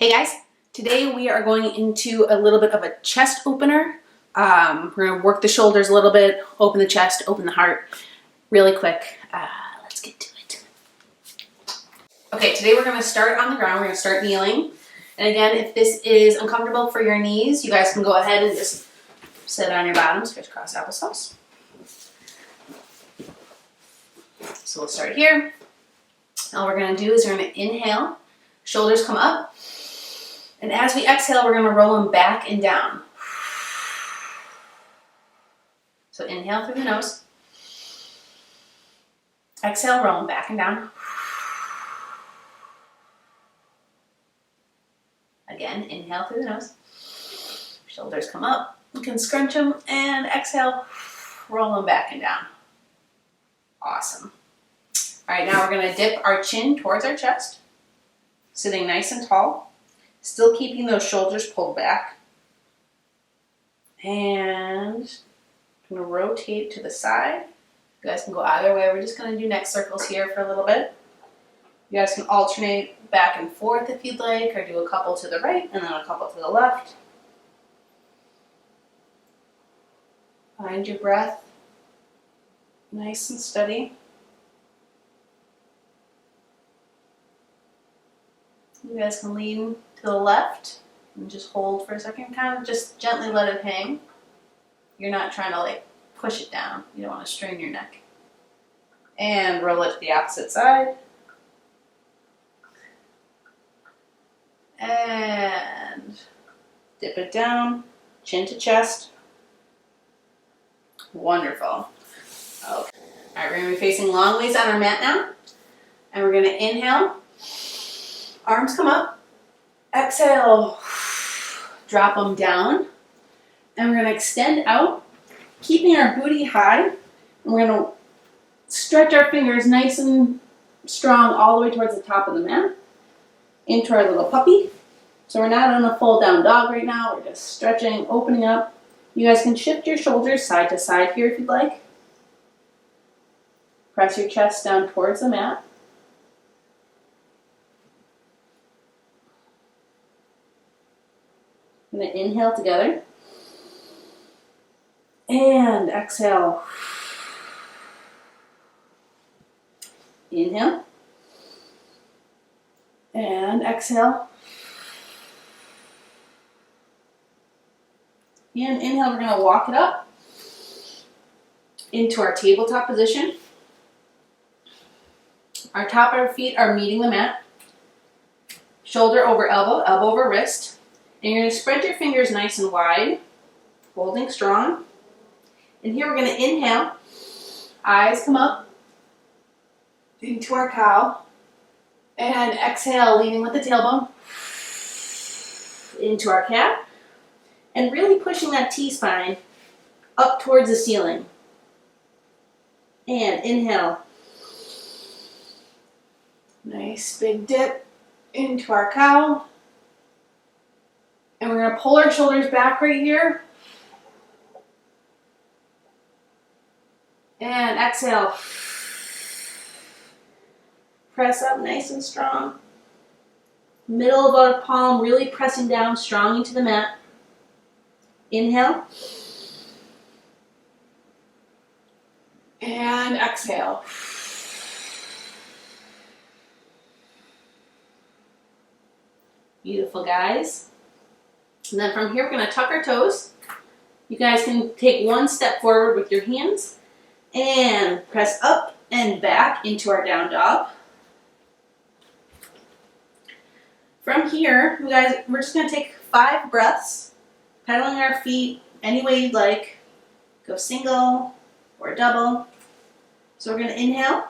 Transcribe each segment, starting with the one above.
Hey guys, today we are going into a little bit of a chest opener. We're going to work the shoulders a little bit, open the chest, open the heart really quick. Let's get to it. Okay, today we're going to start on the ground. We're going to start kneeling. And again, if this is uncomfortable for your knees, you guys can go ahead and just sit on your bottoms, crisscross applesauce. So we'll start here. All we're going to do is we're going to inhale, shoulders come up. And as we exhale, we're going to roll them back and down. So inhale through the nose. Exhale, roll them back and down. Again, inhale through the nose. Shoulders come up. You can scrunch them and exhale, roll them back and down. Awesome. All right, now we're going to dip our chin towards our chest, sitting nice and tall. Still keeping those shoulders pulled back. And I'm going to rotate to the side. You guys can go either way. We're just going to do neck circles here for a little bit. You guys can alternate back and forth if you'd like, or do a couple to the right and then a couple to the left. Find your breath. Nice and steady. You guys can lean to the left and just hold for a second. Kind of just gently let it hang. You're not trying to push it down. You don't want to strain your neck. And roll it to the opposite side. And dip it down, chin to chest. Wonderful. Okay. All right, we're going to be facing long ways on our mat now. And we're going to inhale. Arms come up. Exhale. Drop them down. And we're going to extend out, keeping our booty high. And we're going to stretch our fingers nice and strong all the way towards the top of the mat. Into our little puppy. So we're not on a full down dog right now. We're just stretching, opening up. You guys can shift your shoulders side to side here if you'd like. Press your chest down towards the mat. I'm going to inhale together. And exhale. Inhale. And exhale. And inhale, we're going to walk it up into our tabletop position. Our top of our feet are meeting the mat. Shoulder over elbow, elbow over wrist. And you're going to spread your fingers nice and wide, holding strong. And here we're going to inhale. Eyes come up into our cow. And exhale, leaning with the tailbone into our cat. And really pushing that T-spine up towards the ceiling. And inhale. Nice big dip into our cow. And we're going to pull our shoulders back right here. And exhale. Press up nice and strong. Middle of our palm really pressing down strong into the mat. Inhale. And exhale. Beautiful, guys. And then from here, we're going to tuck our toes. You guys can take one step forward with your hands and press up and back into our down dog. From here, you guys, we're just going to take 5 breaths, pedaling our feet any way you'd like. Go single or double. So we're going to inhale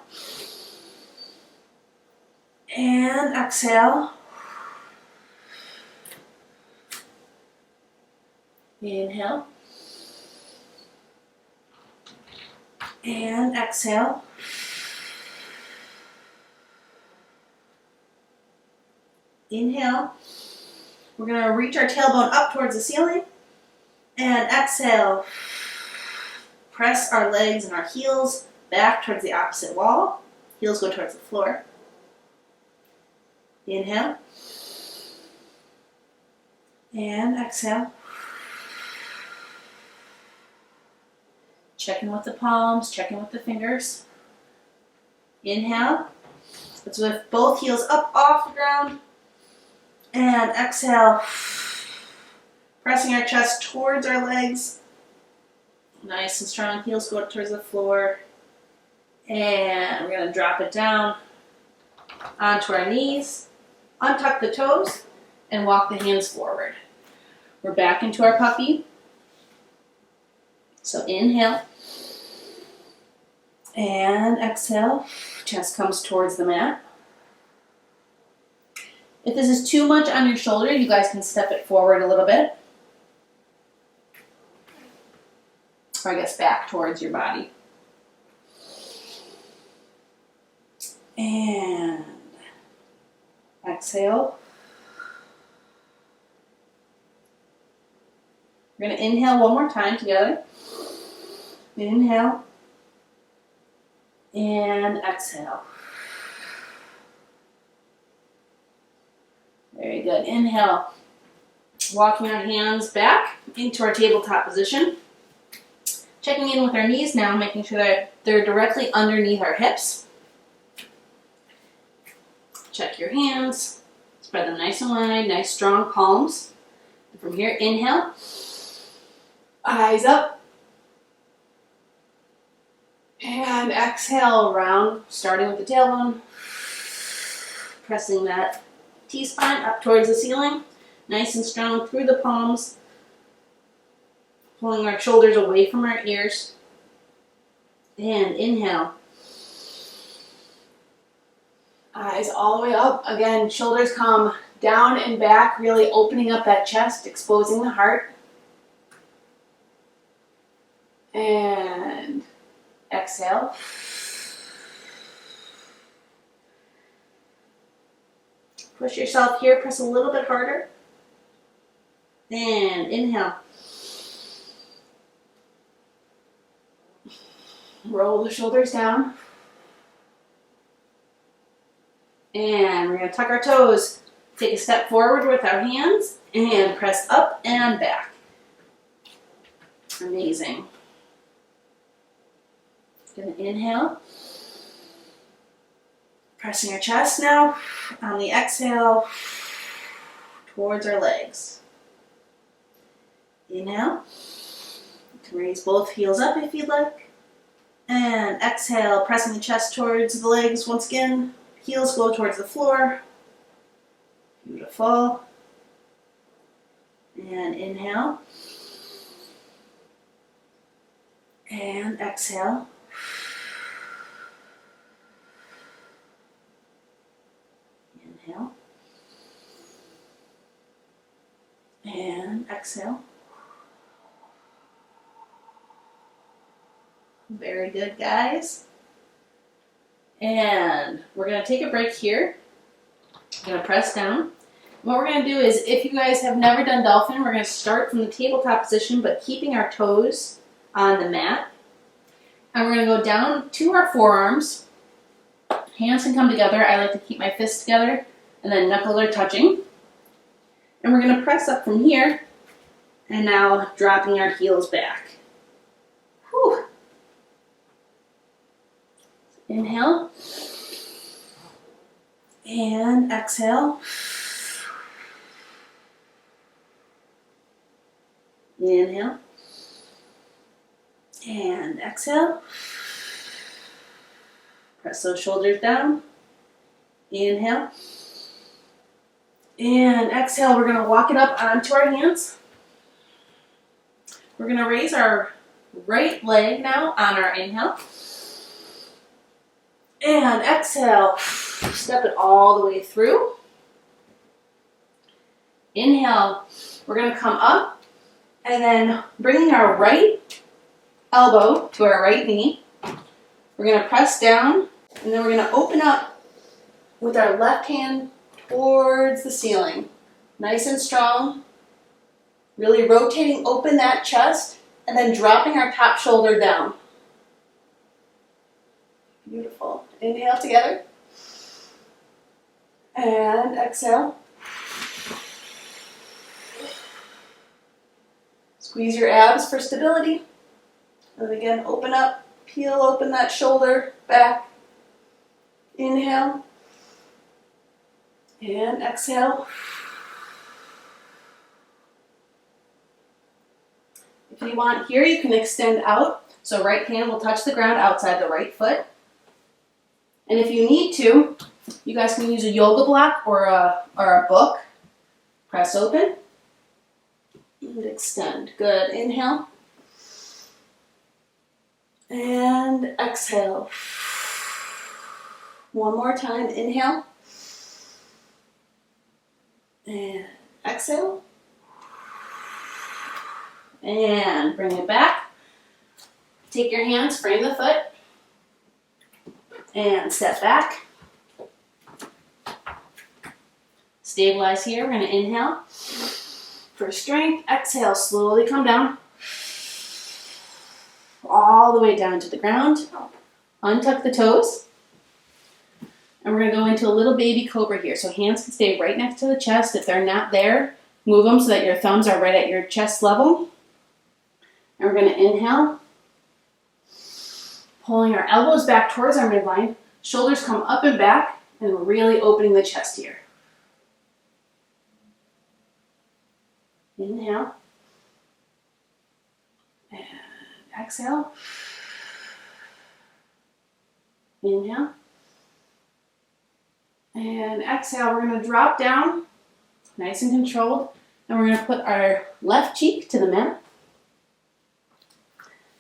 and exhale. Inhale. And exhale. Inhale. We're going to reach our tailbone up towards the ceiling. And exhale. Press our legs and our heels back towards the opposite wall. Heels go towards the floor. Inhale. And exhale. Check in with the palms, check in with the fingers. Inhale. Let's lift both heels up off the ground. And exhale. Pressing our chest towards our legs. Nice and strong. Heels go towards the floor. And we're going to drop it down onto our knees. Untuck the toes and walk the hands forward. We're back into our puppy. So inhale. And exhale. Chest comes towards the mat. If this is too much on your shoulder, you guys can step it forward a little bit. Or I guess back towards your body. And exhale. We're going to inhale one more time together. Inhale. And exhale. Very good. Inhale. Walking our hands back into our tabletop position. Checking in with our knees now, making sure that they're directly underneath our hips. Check your hands. Spread them nice and wide, nice strong palms. And from here, inhale. Eyes up. And exhale, round, starting with the tailbone. Pressing that T-spine up towards the ceiling. Nice and strong through the palms. Pulling our shoulders away from our ears. And inhale. Eyes all the way up. Again, shoulders come down and back, really opening up that chest, exposing the heart. And exhale. Push yourself here, press a little bit harder. And inhale. Roll the shoulders down. And we're going to tuck our toes. Take a step forward with our hands and press up and back. Amazing. Going to inhale. Pressing our chest now. On the exhale, towards our legs. Inhale. You can raise both heels up if you'd like. And exhale, pressing the chest towards the legs once again. Heels go towards the floor. Beautiful. And inhale. And exhale. Inhale. And exhale. Very good, guys. And we're going to take a break here. I'm going to press down. What we're going to do is, if you guys have never done dolphin, we're going to start from the tabletop position, but keeping our toes on the mat. And we're going to go down to our forearms. Hands can come together. I like to keep my fists together, and then knuckles are touching. And we're going to press up from here, and now dropping our heels back. Whew. Inhale. And exhale. Inhale. And exhale. Press those shoulders down. Inhale. And exhale. We're going to walk it up onto our hands. We're going to raise our right leg now on our inhale. And exhale. Step it all the way through. Inhale. We're going to come up and then bringing our right elbow to our right knee. We're going to press down and then we're going to open up with our left hand towards the ceiling. Nice and strong. Really rotating open that chest and then dropping our top shoulder down. Beautiful. Inhale together. And exhale. Squeeze your abs for stability. And then again, open up, peel open that shoulder back. Inhale. And exhale. If you want here, you can extend out. So right hand will touch the ground outside the right foot. And if you need to, you guys can use a yoga block or a book. Press open. And extend. Good. Inhale. And exhale. One more time. Inhale. And exhale. And bring it back. Take your hands, frame the foot. And step back. Stabilize here. We're going to inhale for strength. Exhale, slowly come down. All the way down to the ground. Untuck the toes. And we're going to go into a little baby cobra here. So hands can stay right next to the chest. If they're not there, move them so that your thumbs are right at your chest level. And we're going to inhale. Pulling our elbows back towards our midline. Shoulders come up and back. And we're really opening the chest here. Inhale. And exhale. Inhale. And exhale. We're going to drop down. Nice and controlled. And we're going to put our left cheek to the mat.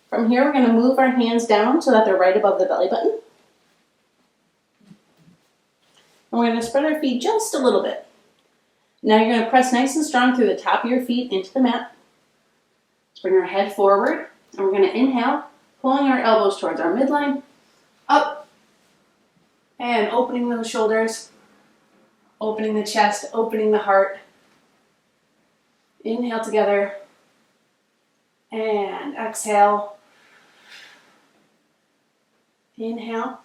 From here, we're going to move our hands down so that they're right above the belly button. And we're going to spread our feet just a little bit. Now you're going to press nice and strong through the top of your feet into the mat. Let's bring our head forward. And we're going to inhale, pulling our elbows towards our midline. Up. And opening those shoulders. Opening the chest, opening the heart. Inhale together. And exhale. Inhale.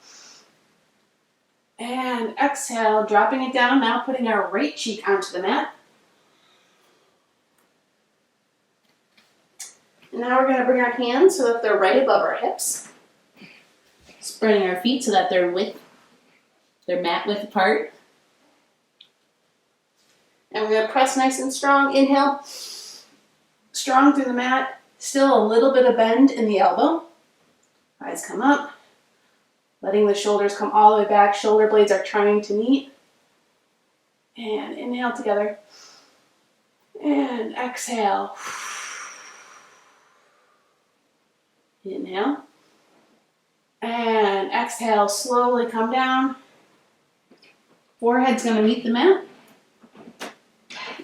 And exhale, dropping it down. Now putting our right cheek onto the mat. And now we're going to bring our hands so that they're right above our hips. Spreading our feet so that they're mat width apart. And we're going to press nice and strong. Inhale. Strong through the mat. Still a little bit of bend in the elbow. Eyes come up. Letting the shoulders come all the way back. Shoulder blades are trying to meet. And inhale together. And exhale. Inhale. And exhale. Slowly come down. Forehead's going to meet the mat.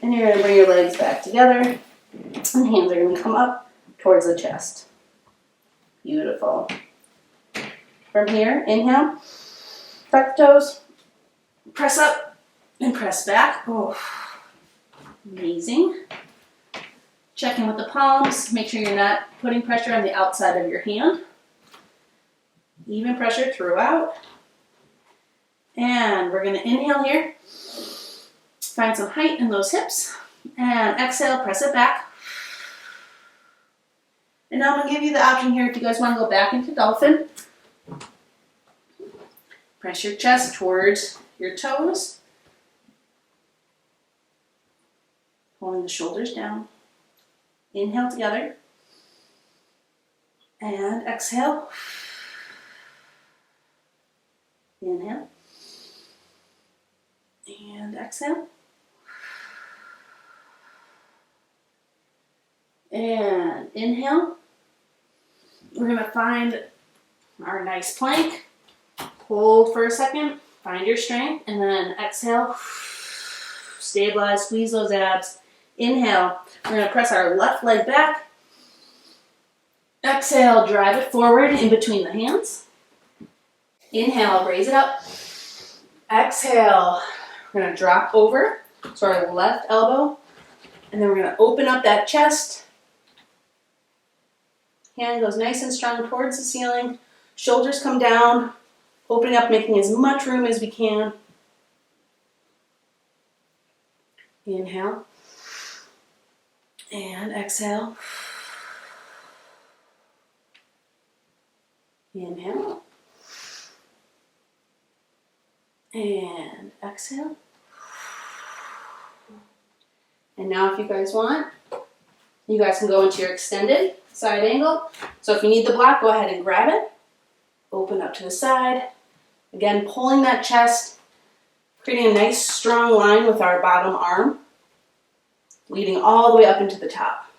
And you're going to bring your legs back together. And hands are going to come up towards the chest. Beautiful. From here, inhale, tuck the toes, press up, and press back. Oh, amazing. Check in with the palms. Make sure you're not putting pressure on the outside of your hand. Even pressure throughout. And we're going to inhale here. Find some height in those hips. And exhale, press it back. And now I'm going to give you the option here if you guys want to go back into dolphin. Press your chest towards your toes. Pulling the shoulders down. Inhale together. And exhale. Inhale. And exhale. And inhale. We're going to find our nice plank. Hold for a second, find your strength, and then exhale. Stabilize, squeeze those abs. Inhale. We're going to press our left leg back. Exhale, drive it forward in between the hands. Inhale, raise it up. Exhale. We're going to drop over to our left elbow, and then we're going to open up that chest. Hand goes nice and strong towards the ceiling. Shoulders come down. Opening up, making as much room as we can. Inhale. And exhale. Inhale. And exhale. And now if you guys want, you guys can go into your extended side angle. So if you need the block, go ahead and grab it. Open up to the side. Again, pulling that chest, creating a nice strong line with our bottom arm, leading all the way up into the top.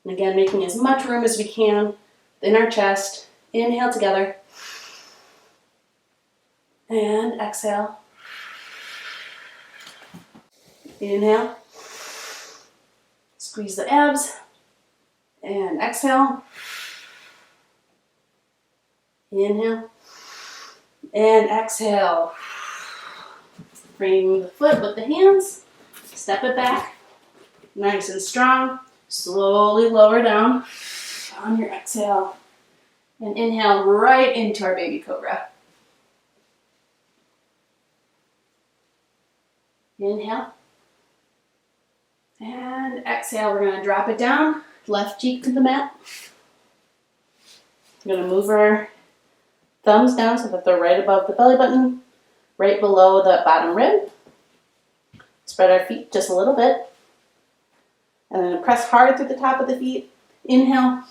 And again, making as much room as we can in our chest. Inhale together. And exhale. Inhale. Squeeze the abs. And exhale. Inhale. And exhale. Frame the foot with the hands. Step it back. Nice and strong. Slowly lower down on your exhale. And inhale right into our baby cobra. Inhale. And exhale. We're going to drop it down. Left cheek to the mat. We're going to move our thumbs down so that they're right above the belly button, right below the bottom rib. Spread our feet just a little bit. And then press hard through the top of the feet. Inhale.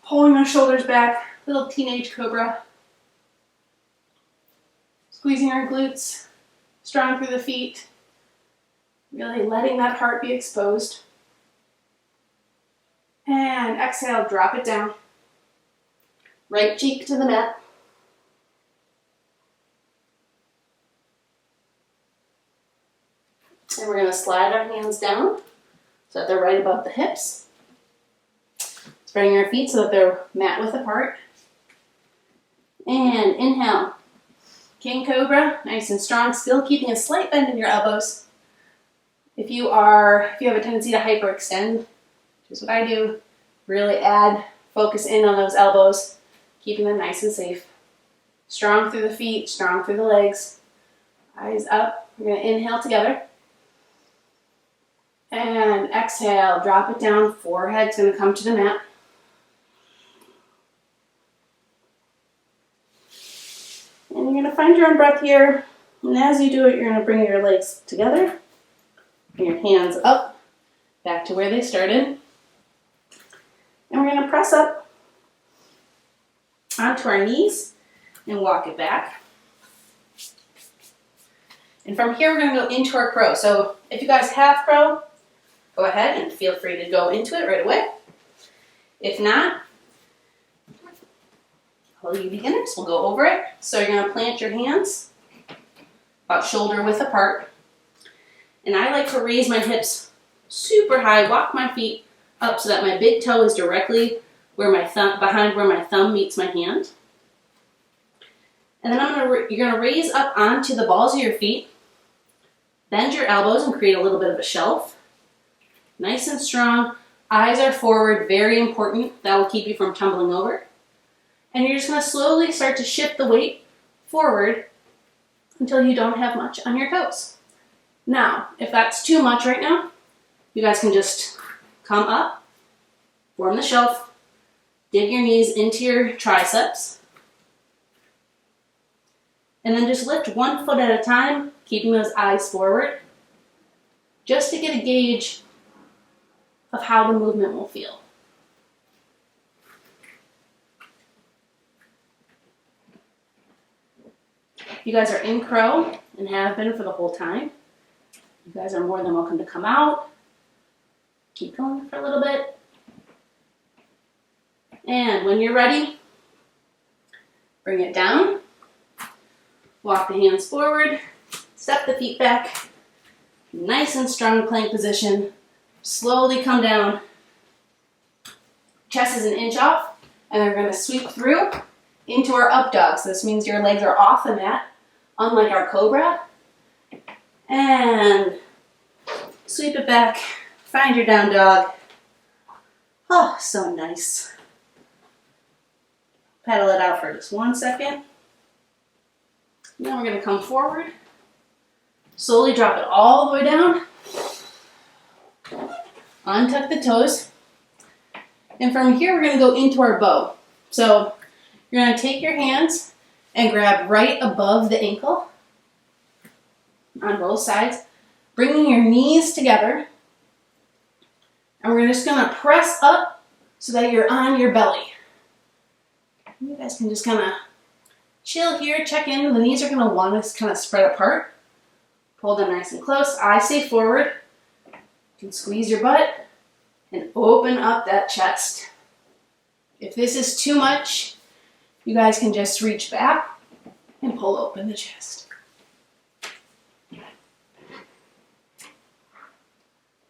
Pulling our shoulders back. Little teenage cobra. Squeezing our glutes. Strong through the feet. Really letting that heart be exposed. And exhale, drop it down. Right cheek to the mat. And we're going to slide our hands down so that they're right above the hips. Spreading our feet so that they're mat width apart. And inhale. King Cobra, nice and strong, still keeping a slight bend in your elbows. If you have a tendency to hyperextend, which is what I do, really focus in on those elbows, keeping them nice and safe. Strong through the feet, strong through the legs. Eyes up. We're going to inhale together. And exhale, drop it down. Forehead's going to come to the mat. And you're going to find your own breath here. And as you do it, you're going to bring your legs together. Bring your hands up, back to where they started. And we're going to press up onto our knees and walk it back. And from here, we're going to go into our crow. So if you guys have crow, go ahead and feel free to go into it right away. If not, all you beginners will go over it. So you're going to plant your hands about shoulder width apart. And I like to raise my hips super high, walk my feet up so that my big toe is directly where my thumb, behind where my thumb meets my hand. And then you're going to raise up onto the balls of your feet. Bend your elbows and create a little bit of a shelf. Nice and strong. Eyes are forward, very important. That will keep you from tumbling over. And you're just going to slowly start to shift the weight forward until you don't have much on your toes. Now, if that's too much right now, you guys can just come up, form the shelf, dig your knees into your triceps, and then just lift one foot at a time, keeping those eyes forward, just to get a gauge of how the movement will feel. If you guys are in crow and have been for the whole time, you guys are more than welcome to come out. Keep going for a little bit. And when you're ready, bring it down. Walk the hands forward. Step the feet back. Nice and strong plank position. Slowly come down. Chest is an inch off. And we're going to sweep through into our up dog. So this means your legs are off the mat, unlike our cobra. And sweep it back. Find your down dog. Oh, so nice. Pedal it out for just 1 second. Now we're going to come forward. Slowly drop it all the way down. Untuck the toes. And from here, we're going to go into our bow. So You're going to take your hands and grab right above the ankle on both sides, bringing your knees together. And we're just going to press up so that you're on your belly. You guys can just kind of chill here, check in. The knees are going to want to kind of spread apart. Pull them nice and close. Eyes stay forward. You can squeeze your butt and open up that chest. If this is too much, you guys can just reach back and pull open the chest.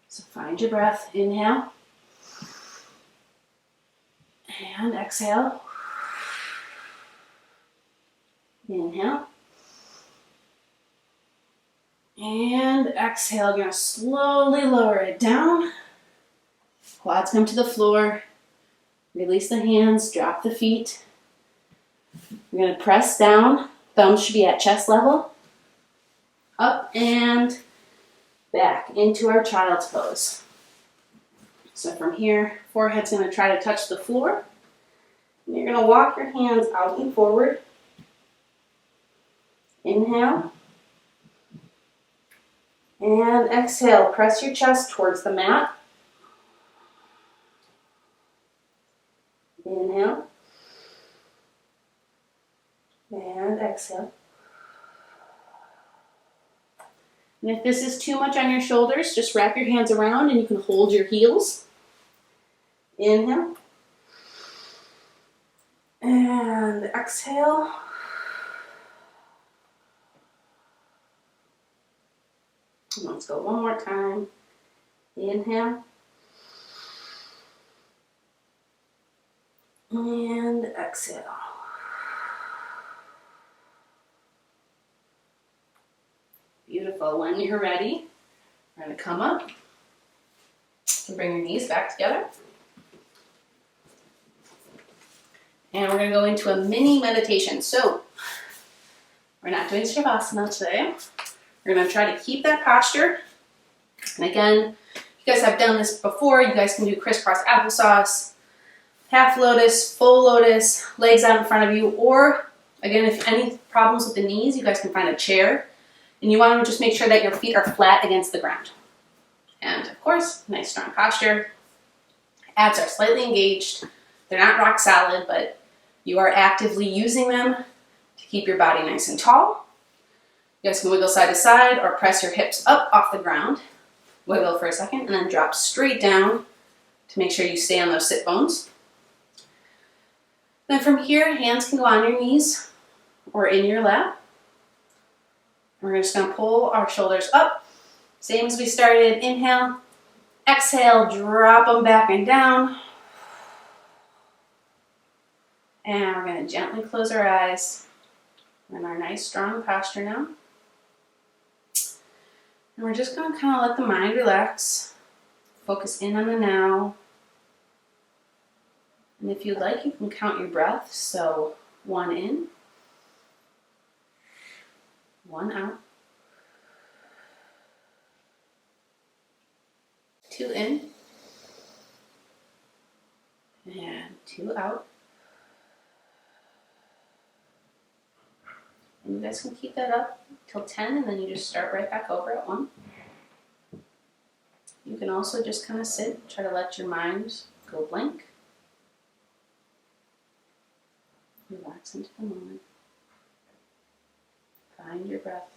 So find your breath. Inhale. And exhale. Inhale. And exhale. You're going to slowly lower it down. Quads come to the floor. Release the hands. Drop the feet. We're going to press down. Thumbs should be at chest level. Up and back into our child's pose. So from here, forehead's going to try to touch the floor. And you're going to walk your hands out and forward. Inhale. And exhale. Press your chest towards the mat. Inhale. And exhale. And if this is too much on your shoulders, just wrap your hands around and you can hold your heels. Inhale. And exhale. And let's go one more time. Inhale. And exhale. Beautiful. When you're ready, we're going to come up and bring your knees back together. And we're going to go into a mini meditation. So, we're not doing Shavasana today. We're going to try to keep that posture. And again, you guys have done this before. You guys can do crisscross applesauce, half lotus, full lotus, legs out in front of you. Or, again, if any problems with the knees, you guys can find a chair. And you want to just make sure that your feet are flat against the ground. And of course, nice strong posture. Abs are slightly engaged. They're not rock solid, but you are actively using them to keep your body nice and tall. You guys can wiggle side to side or press your hips up off the ground. Wiggle for a second and then drop straight down to make sure you stay on those sit bones. Then from here, hands can go on your knees or in your lap. We're just going to pull our shoulders up, same as we started. Inhale, exhale, drop them back and down. And we're going to gently close our eyes. We're in our nice strong posture now. And we're just going to kind of let the mind relax, focus in on the now. And if you'd like, you can count your breath. So 1 in. 1 out. 2 in. And 2 out. And you guys can keep that up till 10 and then you just start right back over at 1. You can also just kind of sit, try to let your mind go blank. Relax into the moment. Find your breath.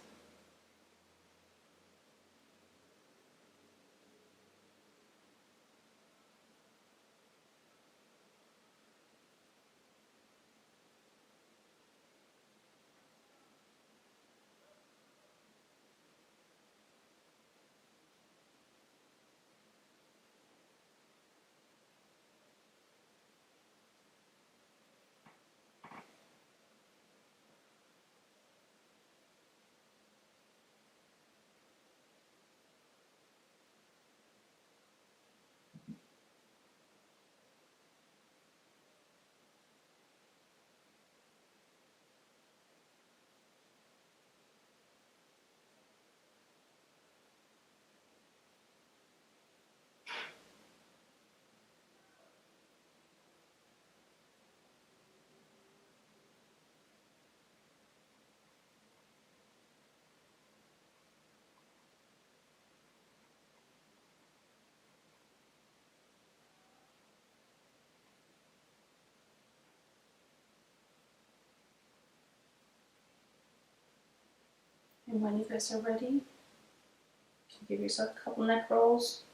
And when you guys are ready, give yourself a couple neck rolls.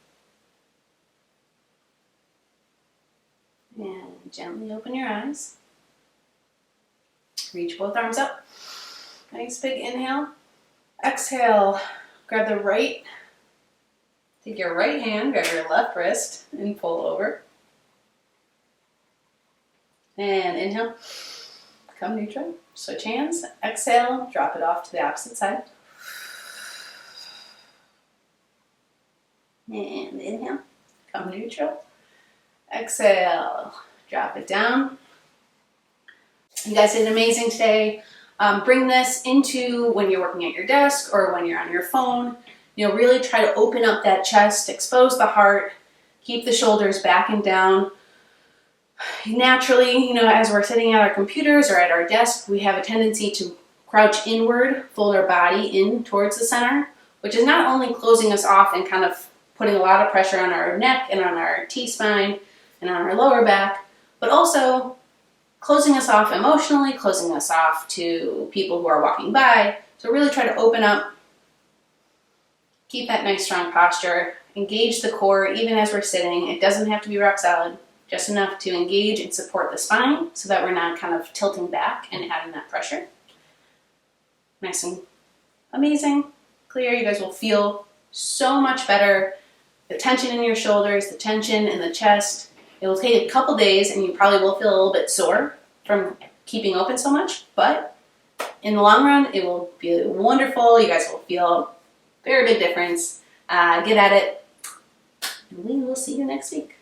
And gently open your eyes. Reach both arms up. Nice big inhale. Exhale. Grab the right. Take your right hand, grab your left wrist, and pull over. And inhale. Come neutral. Switch hands. Exhale. Drop it off to the opposite side. And inhale. Come neutral. Exhale, drop it down. You guys did amazing today. Bring this into when you're working at your desk or when you're on your phone. You know, really try to open up that chest, expose the heart, keep the shoulders back and down. Naturally, you know, as we're sitting at our computers or at our desk, we have a tendency to crouch inward, fold our body in towards the center, which is not only closing us off and kind of putting a lot of pressure on our neck and on our T-spine and on our lower back, but also closing us off emotionally, closing us off to people who are walking by. So really try to open up, keep that nice strong posture, engage the core even as we're sitting. It doesn't have to be rock solid, just enough to engage and support the spine so that we're not kind of tilting back and adding that pressure. Nice and amazing, clear. You guys will feel so much better. The tension in your shoulders, the tension in the chest. It will take a couple days and you probably will feel a little bit sore from keeping open so much, but in the long run, it will be wonderful. You guys will feel a very big difference. Get at it, and we will see you next week.